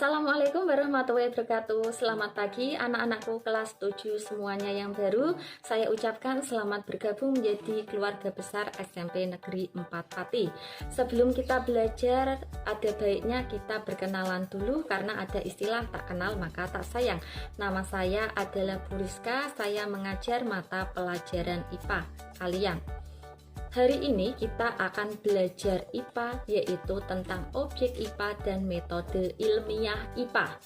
Assalamualaikum warahmatullahi wabarakatuh. Selamat pagi anak-anakku kelas 7 semuanya yang baru. Saya ucapkan selamat bergabung menjadi keluarga besar SMP Negeri 4 Pati. Sebelum kita belajar, ada baiknya kita berkenalan dulu karena ada istilah tak kenal maka tak sayang. Nama saya adalah Bu Rizka, saya mengajar mata pelajaran IPA kalian. Hari ini kita akan belajar IPA, yaitu tentang objek IPA dan metode ilmiah IPA.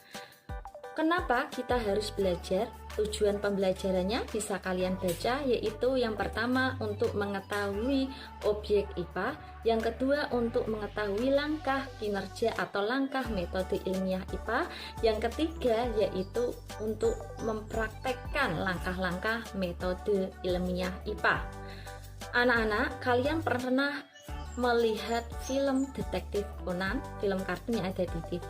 Kenapa kita harus belajar? Tujuan pembelajarannya bisa kalian baca, yaitu yang pertama untuk mengetahui objek IPA, yang kedua untuk mengetahui langkah kinerja atau langkah metode ilmiah IPA, yang ketiga yaitu untuk mempraktekkan langkah-langkah metode ilmiah IPA. Anak-anak, kalian pernah melihat film detektif Conan, film kartun yang ada di TV.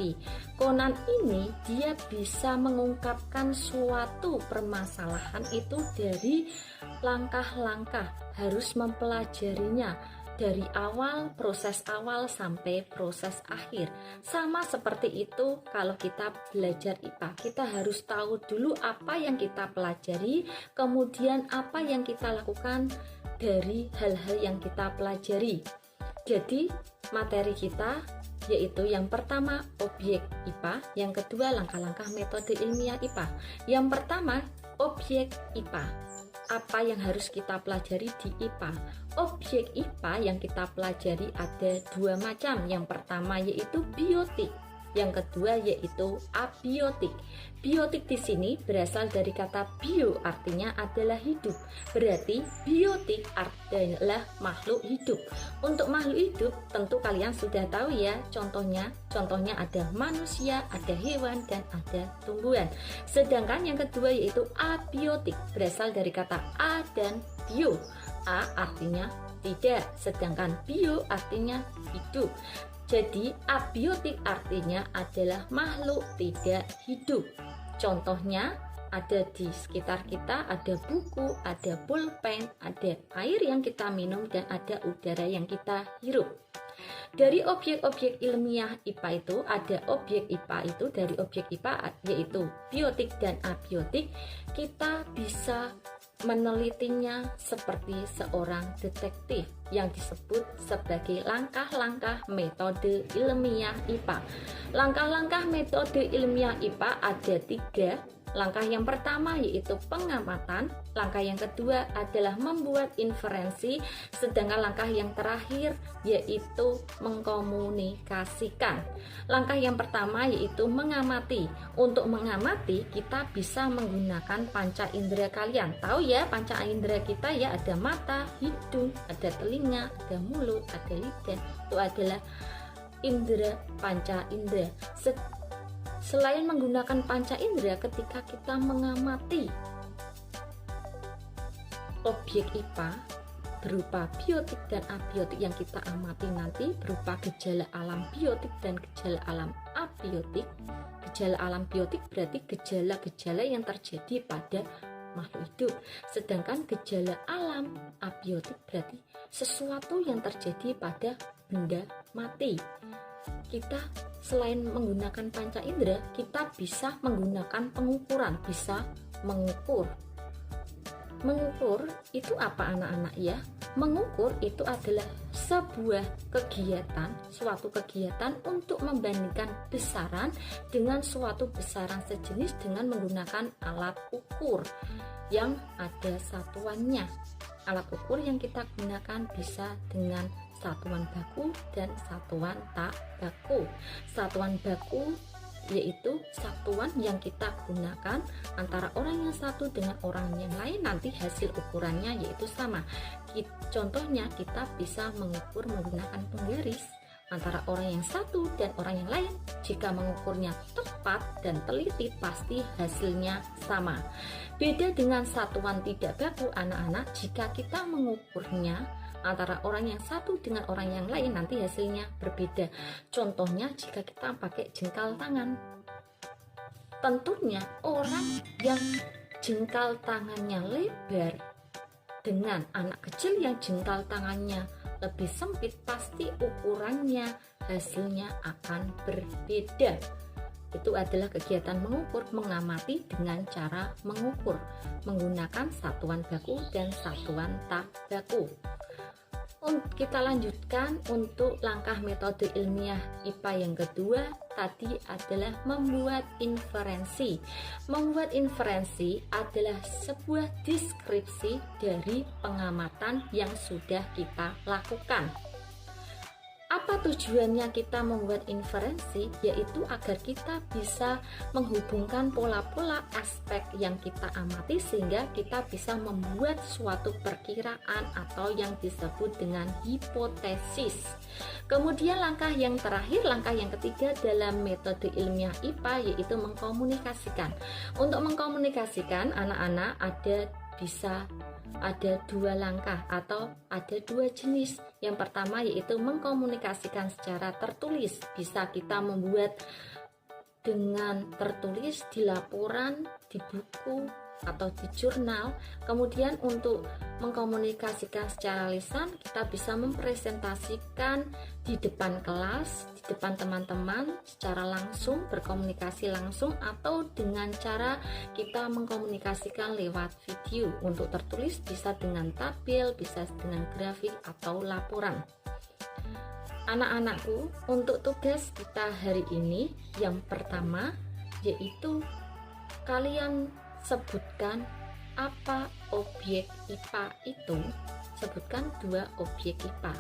Conan ini dia bisa mengungkapkan suatu permasalahan itu dari langkah-langkah, harus mempelajarinya dari awal, proses awal sampai proses akhir. Sama seperti itu kalau kita belajar IPA, kita harus tahu dulu apa yang kita pelajari, kemudian apa yang kita lakukan dari hal-hal yang kita pelajari. Jadi materi kita yaitu yang pertama objek IPA, yang kedua langkah-langkah metode ilmiah IPA. Yang pertama objek IPA. Apa yang harus kita pelajari di IPA? Objek IPA yang kita pelajari ada dua macam. Yang pertama yaitu biotik, yang kedua yaitu abiotik. Biotik di sini berasal dari kata bio, artinya adalah hidup. Berarti biotik adalah makhluk hidup. Untuk makhluk hidup tentu kalian sudah tahu ya, contohnya ada manusia, ada hewan, dan ada tumbuhan. Sedangkan yang kedua yaitu abiotik, berasal dari kata a dan bio. A artinya tidak, sedangkan bio artinya hidup. Jadi abiotik artinya adalah makhluk tidak hidup. Contohnya ada di sekitar kita, ada buku, ada pulpen, ada air yang kita minum, dan ada udara yang kita hirup. Dari objek-objek ilmiah IPA itu ada objek IPA itu, dari objek IPA yaitu biotik dan abiotik, kita bisa menelitinya seperti seorang detektif yang disebut sebagai langkah-langkah metode ilmiah IPA. Langkah-langkah metode ilmiah IPA ada tiga. Langkah yang pertama yaitu pengamatan, langkah yang kedua adalah membuat inferensi, sedangkan langkah yang terakhir yaitu mengkomunikasikan. Langkah yang pertama yaitu mengamati. Untuk mengamati kita bisa menggunakan panca indera kalian. Tahu ya panca indera kita ya, ada mata, hidung, ada telinga, ada mulut, ada lidah. Itu adalah indera panca indera. Selain menggunakan panca indera, ketika kita mengamati objek IPA berupa biotik dan abiotik, yang kita amati nanti berupa gejala alam biotik dan gejala alam abiotik. Gejala alam biotik berarti gejala-gejala yang terjadi pada makhluk hidup, sedangkan gejala alam abiotik berarti sesuatu yang terjadi pada benda mati. Kita selain menggunakan panca indera, kita bisa menggunakan pengukuran, bisa mengukur. Mengukur itu apa anak-anak ya? Mengukur itu adalah sebuah kegiatan, suatu kegiatan untuk membandingkan besaran dengan suatu besaran sejenis dengan menggunakan alat ukur yang ada satuannya. Alat ukur yang kita gunakan bisa dengan satuan baku dan satuan tak baku. Satuan baku yaitu satuan yang kita gunakan antara orang yang satu dengan orang yang lain, nanti hasil ukurannya yaitu sama. Contohnya kita bisa mengukur menggunakan penggaris antara orang yang satu dan orang yang lain. Jika mengukurnya tepat dan teliti, pasti hasilnya sama. Beda dengan satuan tidak baku anak-anak, jika kita mengukurnya antara orang yang satu dengan orang yang lain, nanti hasilnya berbeda. Contohnya jika kita pakai jengkal tangan, tentunya orang yang jengkal tangannya lebar dengan anak kecil yang jengkal tangannya lebih sempit, pasti ukurannya hasilnya akan berbeda. Itu adalah kegiatan mengukur, mengamati dengan cara mengukur menggunakan satuan baku dan satuan tak baku. Kita lanjutkan untuk langkah metode ilmiah IPA yang kedua tadi adalah membuat inferensi. Membuat inferensi adalah sebuah deskripsi dari pengamatan yang sudah kita lakukan. Apa tujuannya kita membuat inferensi? Yaitu agar kita bisa menghubungkan pola-pola aspek yang kita amati sehingga kita bisa membuat suatu perkiraan atau yang disebut dengan hipotesis. Kemudian langkah yang terakhir, langkah yang ketiga dalam metode ilmiah IPA yaitu mengkomunikasikan. Untuk mengkomunikasikan anak-anak ada dua langkah atau ada dua jenis. Yang pertama yaitu mengkomunikasikan secara tertulis. Bisa kita membuat dengan tertulis di laporan, di buku, atau di jurnal. Kemudian untuk mengkomunikasikan secara lisan, kita bisa mempresentasikan di depan kelas, di depan teman-teman secara langsung, berkomunikasi langsung, atau dengan cara kita mengkomunikasikan lewat video. Untuk tertulis bisa dengan tabel, bisa dengan grafik atau laporan. Anak-anakku, untuk tugas kita hari ini yang pertama yaitu kalian sebutkan apa objek IPA itu. Sebutkan dua objek IPA.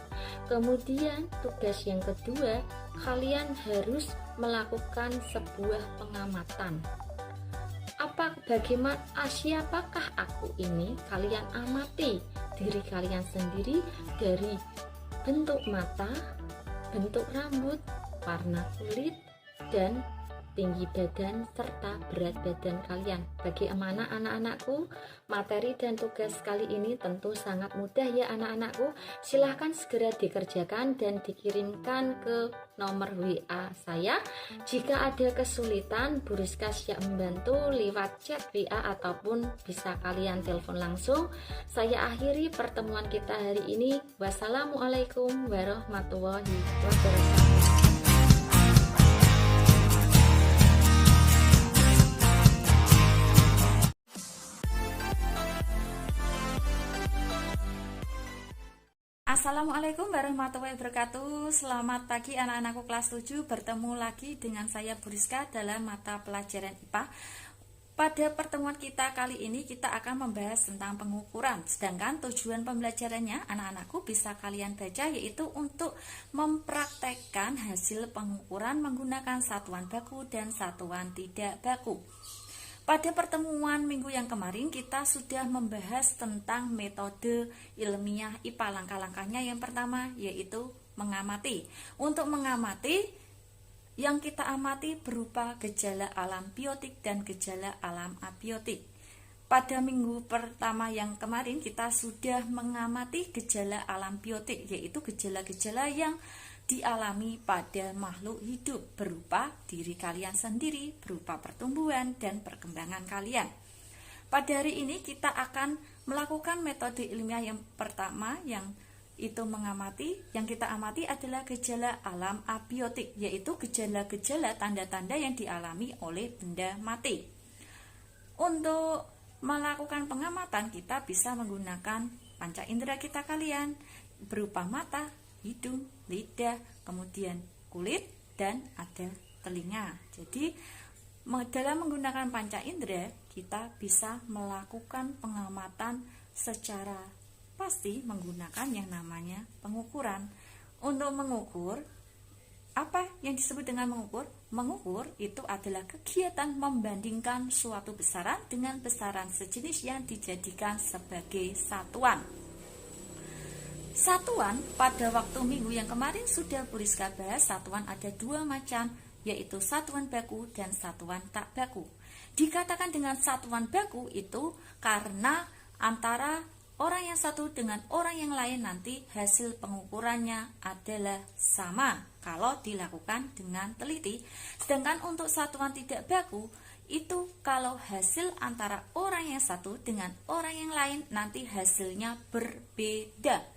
Kemudian tugas yang kedua, kalian harus melakukan sebuah pengamatan. Siapakah aku ini? Kalian amati diri kalian sendiri dari bentuk mata, bentuk rambut, warna kulit, dan tinggi badan serta berat badan kalian. Bagaimana anak-anakku? Materi dan tugas kali ini tentu sangat mudah ya anak-anakku. Silahkan segera dikerjakan dan dikirimkan ke nomor WA saya. Jika ada kesulitan, Bu Rizka siap membantu lewat chat WA ataupun bisa kalian telepon langsung. Saya akhiri pertemuan kita hari ini. Wassalamualaikum warahmatullahi wabarakatuh. Assalamualaikum warahmatullahi wabarakatuh. Selamat pagi anak-anakku kelas 7. Bertemu lagi dengan saya Bu Rizka dalam mata pelajaran IPA. Pada pertemuan kita kali ini kita akan membahas tentang pengukuran. Sedangkan tujuan pembelajarannya anak-anakku bisa kalian baca yaitu untuk mempraktekkan hasil pengukuran menggunakan satuan baku dan satuan tidak baku. Pada pertemuan minggu yang kemarin kita sudah membahas tentang metode ilmiah IPA. Langkah-langkahnya yang pertama yaitu mengamati. Untuk mengamati, yang kita amati berupa gejala alam biotik dan gejala alam abiotik. Pada minggu pertama yang kemarin kita sudah mengamati gejala alam biotik, yaitu gejala-gejala yang dialami pada makhluk hidup berupa diri kalian sendiri, berupa pertumbuhan dan perkembangan kalian. Pada hari ini kita akan melakukan metode ilmiah yang pertama yang itu mengamati. Yang kita amati adalah gejala alam abiotik, yaitu gejala-gejala tanda-tanda yang dialami oleh benda mati. Untuk melakukan pengamatan kita bisa menggunakan panca indera kita kalian berupa mata, hidung, lidah, kemudian kulit, dan ada telinga. Jadi dalam menggunakan panca indera kita bisa melakukan pengamatan secara pasti menggunakan yang namanya pengukuran. Untuk mengukur, apa yang disebut dengan mengukur? Mengukur itu adalah kegiatan membandingkan suatu besaran dengan besaran sejenis yang dijadikan sebagai satuan. Satuan pada waktu minggu yang kemarin sudah Bu Rizka bahas. Satuan ada dua macam, yaitu satuan baku dan satuan tak baku. Dikatakan dengan satuan baku itu karena antara orang yang satu dengan orang yang lain nanti hasil pengukurannya adalah sama kalau dilakukan dengan teliti. Sedangkan untuk satuan tidak baku itu kalau hasil antara orang yang satu dengan orang yang lain nanti hasilnya berbeda.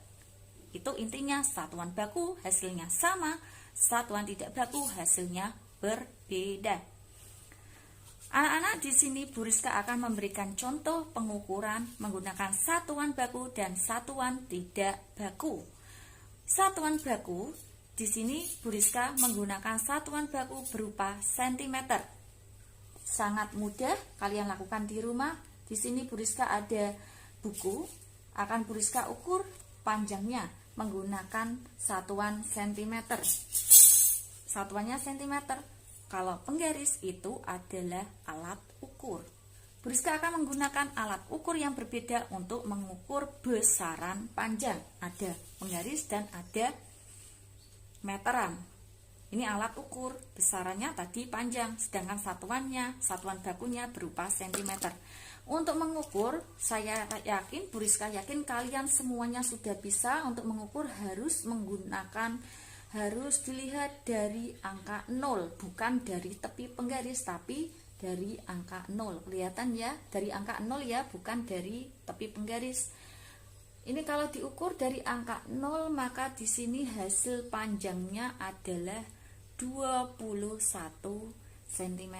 Itu intinya satuan baku hasilnya sama, satuan tidak baku hasilnya berbeda. Anak-anak, di sini Bu Rizka akan memberikan contoh pengukuran menggunakan satuan baku dan satuan tidak baku. Satuan baku di sini Bu Rizka menggunakan satuan baku berupa sentimeter. Sangat mudah kalian lakukan di rumah. Di sini Bu Rizka ada buku, akan Bu Rizka ukur panjangnya menggunakan satuan sentimeter. Satuannya sentimeter. Kalau penggaris itu adalah alat ukur. Bu Rizka akan menggunakan alat ukur yang berbeda untuk mengukur besaran panjang. Ada penggaris dan ada meteran. Ini alat ukur, besarannya tadi panjang, sedangkan satuan bakunya berupa sentimeter. Untuk mengukur, saya yakin, Bu Rizka yakin kalian semuanya sudah bisa. Untuk mengukur harus dilihat dari angka 0, bukan dari tepi penggaris, tapi dari angka 0. Kelihatan ya, dari angka 0 ya, bukan dari tepi penggaris. Ini kalau diukur dari angka 0, maka di sini hasil panjangnya adalah 21 cm.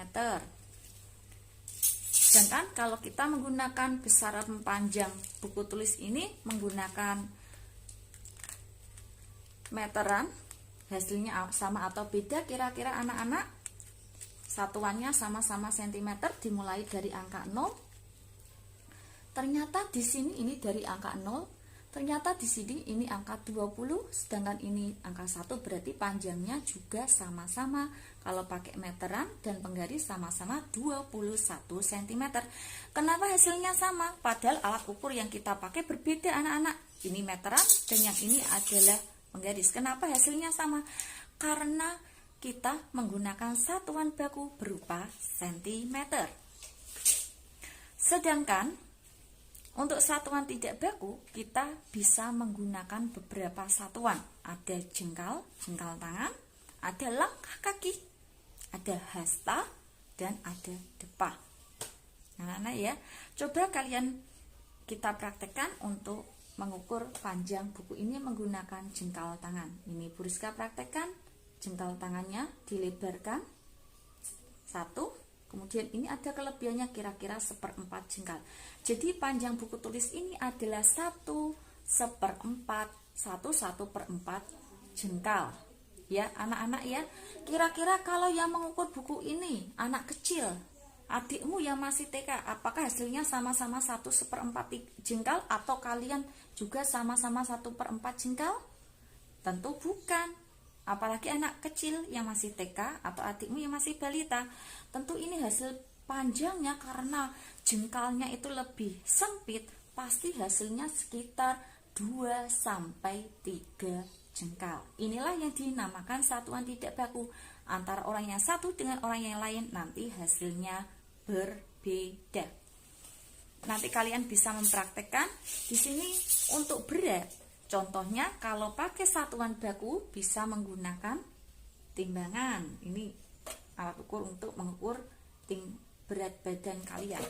Sedangkan kalau kita menggunakan besaran panjang buku tulis ini menggunakan meteran, hasilnya sama atau beda kira-kira anak-anak? Satuannya sama-sama sentimeter, dimulai dari angka 0. Ternyata di sini ini dari angka 0, ternyata di sini ini angka 20, sedangkan ini angka 1, berarti panjangnya juga sama-sama. Kalau pakai meteran dan penggaris sama-sama 21 cm. Kenapa hasilnya sama? Padahal alat ukur yang kita pakai berbeda anak-anak. Ini meteran dan yang ini adalah penggaris. Kenapa hasilnya sama? Karena kita menggunakan satuan baku berupa sentimeter. Sedangkan untuk satuan tidak baku kita bisa menggunakan beberapa satuan. Ada jengkal tangan, ada langkah kaki, ada hasta, dan ada depa. Nah, ya, coba kita praktekkan untuk mengukur panjang buku ini menggunakan jengkal tangan. Ini Bu Rizka praktekkan, jengkal tangannya dilebarkan 1, kemudian ini ada kelebihannya kira-kira 1/4 jengkal. Jadi panjang buku tulis ini adalah 1/4 jengkal. Ya anak-anak ya, kira-kira kalau yang mengukur buku ini anak kecil, adikmu yang masih TK, apakah hasilnya sama-sama 1/4 jengkal atau kalian juga sama-sama 1/4 jengkal? Tentu bukan. Apalagi anak kecil yang masih TK atau adikmu yang masih balita. Tentu ini hasil panjangnya karena jengkalnya itu lebih sempit, pasti hasilnya sekitar 2-3 jengkal. Inilah yang dinamakan satuan tidak baku. Antara orang yang satu dengan orang yang lain nanti hasilnya berbeda. Nanti kalian bisa mempraktekkan di sini untuk berat. Contohnya kalau pakai satuan baku bisa menggunakan timbangan. Ini alat ukur untuk mengukur berat badan kalian.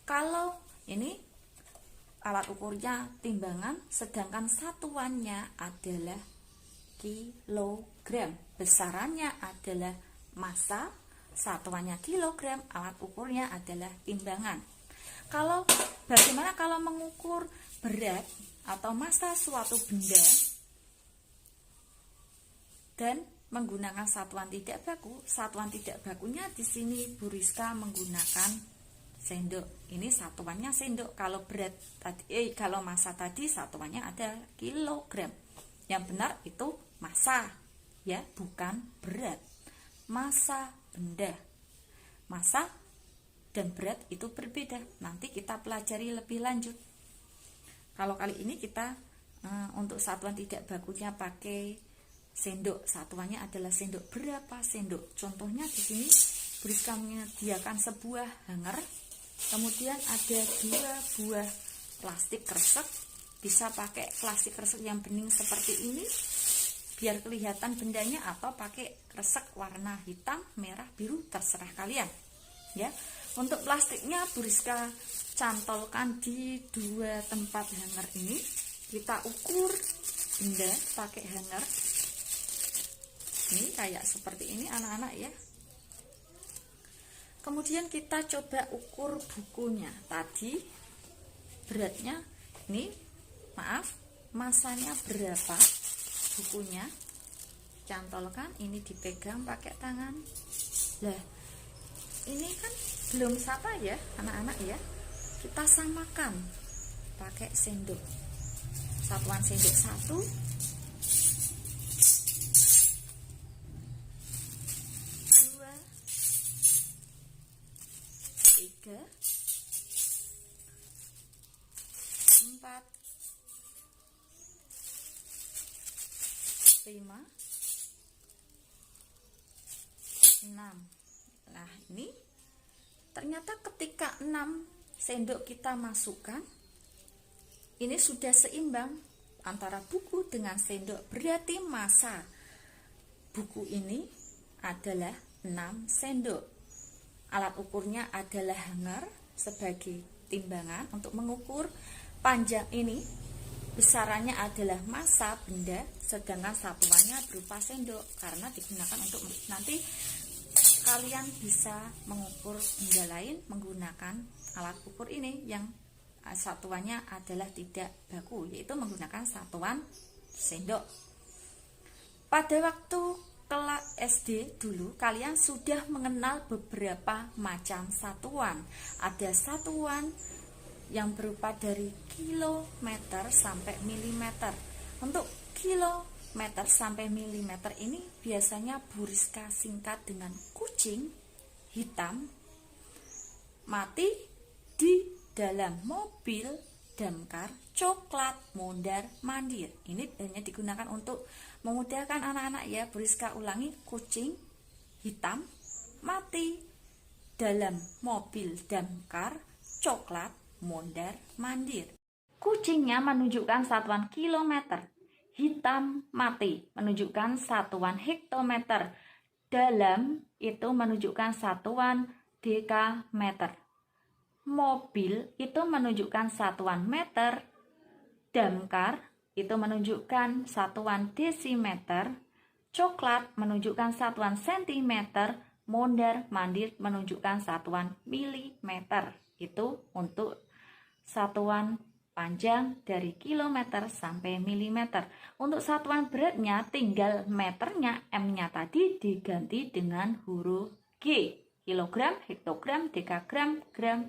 Kalau ini alat ukurnya timbangan, sedangkan satuannya adalah kilogram. Besarannya adalah massa, satuannya kilogram, alat ukurnya adalah timbangan. Bagaimana kalau mengukur berat atau massa suatu benda dan menggunakan satuan tidak baku? Satuan tidak bakunya di sini Bu Rizka menggunakan sendok. Ini satuannya sendok. Kalau kalau massa tadi satuannya ada kilogram. Yang benar itu massa, ya, bukan berat. Massa benda. Massa dan berat itu berbeda. Nanti kita pelajari lebih lanjut. Kalau kali ini kita untuk satuan tidak bakunya pakai sendok. Satuannya adalah sendok. Berapa sendok? Contohnya di sini Bu Rizka menyediakan sebuah hanger. Kemudian ada 2 buah plastik kresek. Bisa pakai plastik kresek yang bening seperti ini biar kelihatan bendanya, atau pakai kresek warna hitam, merah, biru, terserah kalian. Ya. Untuk plastiknya Bu Rizka cantolkan di 2 tempat hanger ini. Kita ukur benda pakai hanger. Ini kayak seperti ini anak-anak ya. Kemudian kita coba ukur bukunya. Tadi beratnya ini, maaf, masanya berapa bukunya. Cantolkan, ini dipegang pakai tangan. Lah, ini kan belum sama ya anak-anak ya. Kita samakan pakai sendok. Satuan sendok 1, 2, 3, 4, 5, 6. Nah, ini ternyata ketika 6 sendok kita masukkan, ini sudah seimbang antara buku dengan sendok. Berarti massa buku ini adalah 6 sendok. Alat ukurnya adalah hanger sebagai timbangan untuk mengukur. Panjang ini besarannya adalah massa benda, sedangkan satuannya berupa sendok, karena digunakan untuk nanti kalian bisa mengukur benda lain menggunakan alat ukur ini yang satuannya adalah tidak baku, yaitu menggunakan satuan sendok. Pada waktu kelas SD dulu, kalian sudah mengenal beberapa macam satuan. Ada satuan yang berupa dari kilometer sampai milimeter. Untuk kilometer sampai milimeter ini biasanya Bu Rizka singkat dengan kucing hitam mati di dalam mobil damkar coklat mondar mandir. Ini hanya digunakan untuk memudahkan anak-anak ya. Bu Rizka ulangi, kucing hitam mati dalam mobil damkar coklat mondar mandir. Kucingnya menunjukkan satuan kilometer, hitam mati menunjukkan satuan hektometer, dalam itu menunjukkan satuan dekameter. Mobil itu menunjukkan satuan meter, damkar itu menunjukkan satuan desimeter, coklat menunjukkan satuan sentimeter, mondar mandir menunjukkan satuan milimeter. Itu untuk satuan panjang dari kilometer sampai milimeter. Untuk satuan beratnya tinggal meternya, M-nya tadi diganti dengan huruf G. Kilogram, hektogram, dekagram, gram,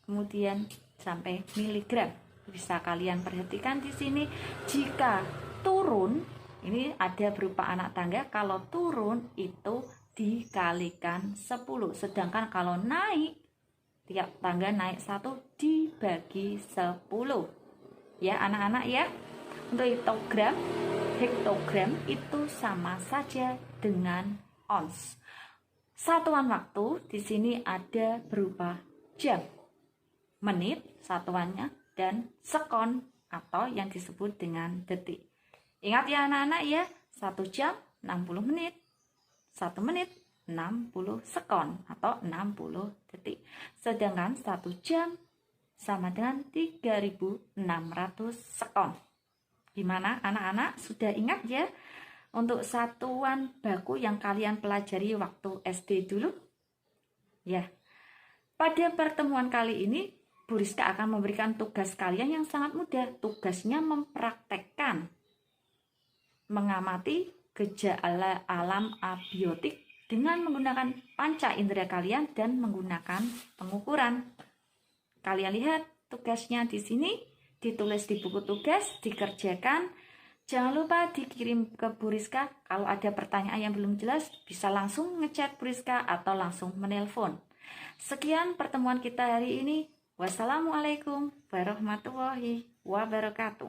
kemudian sampai miligram. Bisa kalian perhatikan di sini, jika turun ini ada berupa anak tangga, kalau turun itu dikalikan 10, sedangkan kalau naik, tiap tangga naik 1 dibagi 10. Ya anak-anak ya. Untuk hektogram itu sama saja dengan ons. Satuan waktu di sini ada berupa jam, menit satuannya, dan sekon atau yang disebut dengan detik. Ingat ya anak-anak ya, 1 jam 60 menit, 1 menit 60 sekon atau 60 detik. Sedangkan 1 jam sama dengan 3600 sekon. Gimana anak-anak? Sudah ingat ya untuk satuan baku yang kalian pelajari waktu SD dulu? Ya. Pada pertemuan kali ini Bu Rizka akan memberikan tugas kalian yang sangat mudah. Tugasnya mempraktekkan mengamati gejala alam abiotik dengan menggunakan panca indera kalian dan menggunakan pengukuran. Kalian lihat tugasnya di sini, ditulis di buku tugas, dikerjakan. Jangan lupa dikirim ke Bu Rizka. Kalau ada pertanyaan yang belum jelas, bisa langsung ngechat Bu Rizka atau langsung menelpon. Sekian pertemuan kita hari ini. Wassalamualaikum warahmatullahi wabarakatuh.